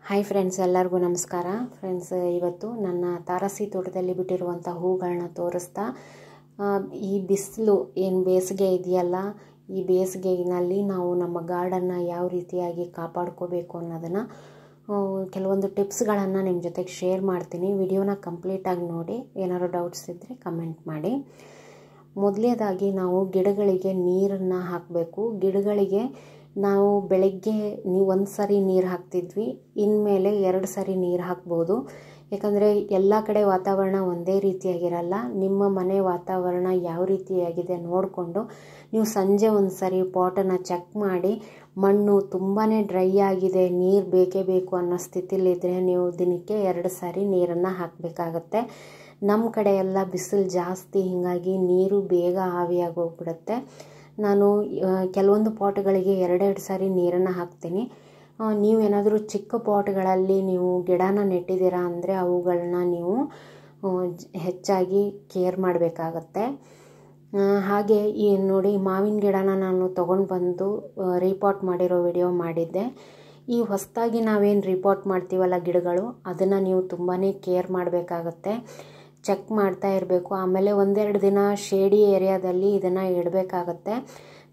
Hi friends, ಎಲ್ಲರಿಗೂ ನಮಸ್ಕಾರ. Friends, ಇವತ್ತು ನನ್ನ ತಾರಸಿ ತೋಟದಲ್ಲಿ ಬಿಟ್ಟಿರುವಂಥ ಹೂಗಳನ್ನ ತೋರಿಸ್ತಾ, ಈ ಬಿಸಿಲು ಏನು ಬೇಸಿಗೆ ಇದೆಯಲ್ಲ, ಈ ಬೇಸಿಗೆಯಲ್ಲಿ ನಾವು ನಮ್ಮ ಗಾರ್ಡನ್ನ ಯಾವ ರೀತಿಯಾಗಿ ಕಾಪಾಡ್ಕೋಬೇಕು ಅನ್ನೋದನ್ನು ಕೆಲವೊಂದು ಟಿಪ್ಸ್ಗಳನ್ನು ನಿಮ್ಮ ಜೊತೆಗೆ ಶೇರ್ ಮಾಡ್ತೀನಿ. ವಿಡಿಯೋನ ಕಂಪ್ಲೀಟಾಗಿ ನೋಡಿ. ಏನಾದ್ರು ಡೌಟ್ಸ್ ಇದ್ದರೆ ಕಮೆಂಟ್ ಮಾಡಿ. ಮೊದಲನೇದಾಗಿ ನಾವು ಗಿಡಗಳಿಗೆ ನೀರನ್ನು ಹಾಕಬೇಕು. ಗಿಡಗಳಿಗೆ ನಾವು ಬೆಳಗ್ಗೆ ಒಂದು ಸರಿ ನೀರು ಹಾಕ್ತಿದ್ವಿ, ಇನ್ಮೇಲೆ 2 ಸರಿ ನೀರು ಹಾಕ್ಬೋದು. ಯಾಕಂದರೆ ಎಲ್ಲ ಕಡೆ ವಾತಾವರಣ ಒಂದೇ ರೀತಿಯಾಗಿರಲ್ಲ. ನಿಮ್ಮ ಮನೆ ವಾತಾವರಣ ಯಾವ ರೀತಿಯಾಗಿದೆ ನೋಡಿಕೊಂಡು ನೀವು ಸಂಜೆ ಒಂದು ಸರಿ ಪಾಟನ್ನು ಚೆಕ್ ಮಾಡಿ, ಮಣ್ಣು ತುಂಬಾ ಡ್ರೈ ಆಗಿದೆ, ನೀರು ಬೇಕೇ ಬೇಕು ಅನ್ನೋ ಸ್ಥಿತಿಲಿದ್ದರೆ ನೀವು ದಿನಕ್ಕೆ 2 ಸಾರಿ ನೀರನ್ನು ಹಾಕಬೇಕಾಗತ್ತೆ. ನಮ್ಮ ಕಡೆ ಎಲ್ಲ ಬಿಸಿಲು ಜಾಸ್ತಿ, ಹೀಗಾಗಿ ನೀರು ಬೇಗ ಆವಿಯಾಗಿ ಹೋಗ್ಬಿಡುತ್ತೆ. ನಾನು ಕೆಲವೊಂದು ಪಾಟ್ಗಳಿಗೆ 2 ಸಾರಿ ನೀರನ್ನು ಹಾಕ್ತೀನಿ. ನೀವೇನಾದರೂ ಚಿಕ್ಕ ಪಾಟ್ಗಳಲ್ಲಿ ನೀವು ಗಿಡನ ನೆಟ್ಟಿದ್ದೀರಾ ಅಂದರೆ ಅವುಗಳನ್ನ ನೀವು ಹೆಚ್ಚಾಗಿ ಕೇರ್ ಮಾಡಬೇಕಾಗತ್ತೆ. ಹಾಗೆ ಈ ನೋಡಿ, ಮಾವಿನ ಗಿಡನ ನಾನು ತೊಗೊಂಡು ಬಂದು ರೀಪಾಟ್ ಮಾಡಿರೋ ವಿಡಿಯೋ ಮಾಡಿದ್ದೆ. ಈ ಹೊಸದಾಗಿ ನಾವೇನು ರೀಪಾಟ್ ಮಾಡ್ತೀವಲ್ಲ ಗಿಡಗಳು, ಅದನ್ನು ನೀವು ತುಂಬಾ ಕೇರ್ ಮಾಡಬೇಕಾಗತ್ತೆ, ಚೆಕ್ ಮಾಡ್ತಾ ಇರಬೇಕು. ಆಮೇಲೆ 1-2 ದಿನ ಶೇಡಿ ಏರಿಯಾದಲ್ಲಿ ಇದನ್ನು ಇಡಬೇಕಾಗತ್ತೆ.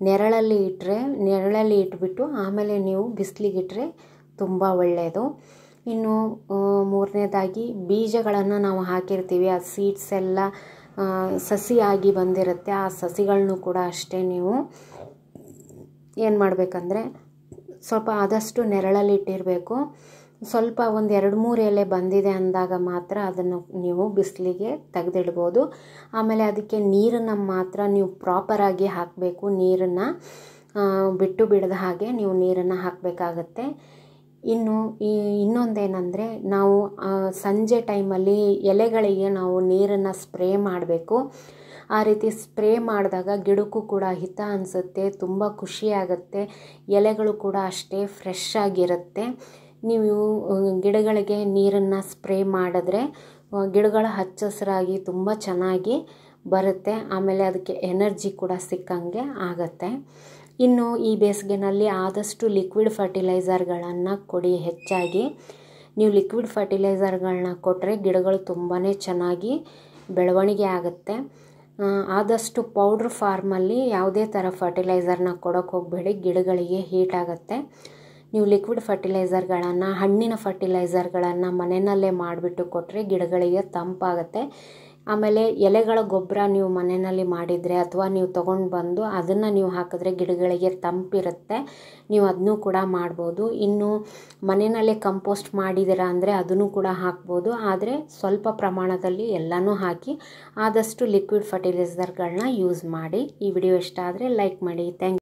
ನೆರಳಲ್ಲಿ ಇಟ್ಬಿಟ್ಟು ಆಮೇಲೆ ನೀವು ಬಿಸಿಲಿಗಿಟ್ರೆ ತುಂಬ ಒಳ್ಳೆಯದು. ಇನ್ನು ಮೂರನೇದಾಗಿ, ಬೀಜಗಳನ್ನು ನಾವು ಹಾಕಿರ್ತೀವಿ, ಆ ಸೀಡ್ಸ್ ಎಲ್ಲ ಸಸಿಯಾಗಿ ಬಂದಿರುತ್ತೆ. ಆ ಸಸಿಗಳನ್ನು ಕೂಡ ಅಷ್ಟೇ ನೀವು ಏನು ಮಾಡಬೇಕಂದ್ರೆ ಸ್ವಲ್ಪ ಆದಷ್ಟು ನೆರಳಲ್ಲಿ ಇಟ್ಟಿರಬೇಕು. ಸ್ವಲ್ಪ 1-2-3 ಎಲೆ ಬಂದಿದೆ ಅಂದಾಗ ಮಾತ್ರ ಅದನ್ನು ನೀವು ಬಿಸಿಲಿಗೆ ತೆಗೆದಿಡ್ಬೋದು. ಆಮೇಲೆ ಅದಕ್ಕೆ ನೀರನ್ನು ಮಾತ್ರ ನೀವು ಪ್ರಾಪರಾಗಿ ಹಾಕಬೇಕು. ನೀರನ್ನು ಬಿಟ್ಟು ಬಿಡದ ಹಾಗೆ ನೀವು ನೀರನ್ನು ಹಾಕಬೇಕಾಗತ್ತೆ. ಇನ್ನೊಂದೇನೆಂದರೆ, ನಾವು ಸಂಜೆ ಟೈಮಲ್ಲಿ ಎಲೆಗಳಿಗೆ ನಾವು ನೀರನ್ನು ಸ್ಪ್ರೇ ಮಾಡಬೇಕು. ಆ ರೀತಿ ಸ್ಪ್ರೇ ಮಾಡಿದಾಗ ಗಿಡಕ್ಕೂ ಕೂಡ ಹಿತ ಅನಿಸುತ್ತೆ, ತುಂಬ ಖುಷಿಯಾಗುತ್ತೆ. ಎಲೆಗಳು ಕೂಡ ಅಷ್ಟೇ ಫ್ರೆಶ್ ಆಗಿರುತ್ತೆ. ನೀವು ಗಿಡಗಳಿಗೆ ನೀರನ್ನು ಸ್ಪ್ರೇ ಮಾಡಿದ್ರೆ ಗಿಡಗಳ ಹಚ್ಚ ಹಸಿರಾಗಿ ತುಂಬ ಚೆನ್ನಾಗಿ ಬರುತ್ತೆ. ಆಮೇಲೆ ಅದಕ್ಕೆ ಎನರ್ಜಿ ಕೂಡ ಸಿಕ್ಕಂಗೆ ಆಗುತ್ತೆ. ಇನ್ನು ಈ ಬೇಸಿಗೆನಲ್ಲಿ ಆದಷ್ಟು ಲಿಕ್ವಿಡ್ ಫರ್ಟಿಲೈಸರ್ಗಳನ್ನು ಕೊಡಿ. ಹೆಚ್ಚಾಗಿ ನೀವು ಲಿಕ್ವಿಡ್ ಫರ್ಟಿಲೈಸರ್ಗಳನ್ನ ಕೊಟ್ಟರೆ ಗಿಡಗಳು ತುಂಬಾ ಚೆನ್ನಾಗಿ ಬೆಳವಣಿಗೆ ಆಗುತ್ತೆ. ಆದಷ್ಟು ಪೌಡ್ರ್ ಫಾರ್ಮಲ್ಲಿ ಯಾವುದೇ ಥರ ಫರ್ಟಿಲೈಸರ್ನ ಕೊಡೋಕ್ಕೆ ಹೋಗಬೇಡಿ, ಗಿಡಗಳಿಗೆ ಹೀಟ್ ಆಗುತ್ತೆ. ನೀವು ಲಿಕ್ವಿಡ್ ಫರ್ಟಿಲೈಸರ್ಗಳನ್ನು, ಹಣ್ಣಿನ ಫರ್ಟಿಲೈಸರ್ಗಳನ್ನು ಮನೆಯಲ್ಲೇ ಮಾಡಿಬಿಟ್ಟು ಕೊಟ್ಟರೆ ಗಿಡಗಳಿಗೆ ತಂಪಾಗುತ್ತೆ. ಆಮೇಲೆ ಎಲೆಗಳ ಗೊಬ್ಬರ ನೀವು ಮನೆಯಲ್ಲಿ ಮಾಡಿದರೆ ಅಥವಾ ನೀವು ತೊಗೊಂಡು ಬಂದು ಅದನ್ನು ನೀವು ಹಾಕಿದ್ರೆ ಗಿಡಗಳಿಗೆ ತಂಪಿರುತ್ತೆ. ನೀವು ಅದನ್ನೂ ಕೂಡ ಮಾಡ್ಬೋದು. ಇನ್ನು ಮನೆಯಲ್ಲೇ ಕಂಪೋಸ್ಟ್ ಮಾಡಿದ್ದೀರಾ ಅಂದರೆ ಅದನ್ನು ಕೂಡ ಹಾಕ್ಬೋದು. ಆದರೆ ಸ್ವಲ್ಪ ಪ್ರಮಾಣದಲ್ಲಿ ಎಲ್ಲನೂ ಹಾಕಿ ಆದಷ್ಟು ಲಿಕ್ವಿಡ್ ಫರ್ಟಿಲೈಸರ್ಗಳನ್ನ ಯೂಸ್ ಮಾಡಿ. ಈ ವಿಡಿಯೋ ಇಷ್ಟ ಆದರೆ ಲೈಕ್ ಮಾಡಿ. Thank you.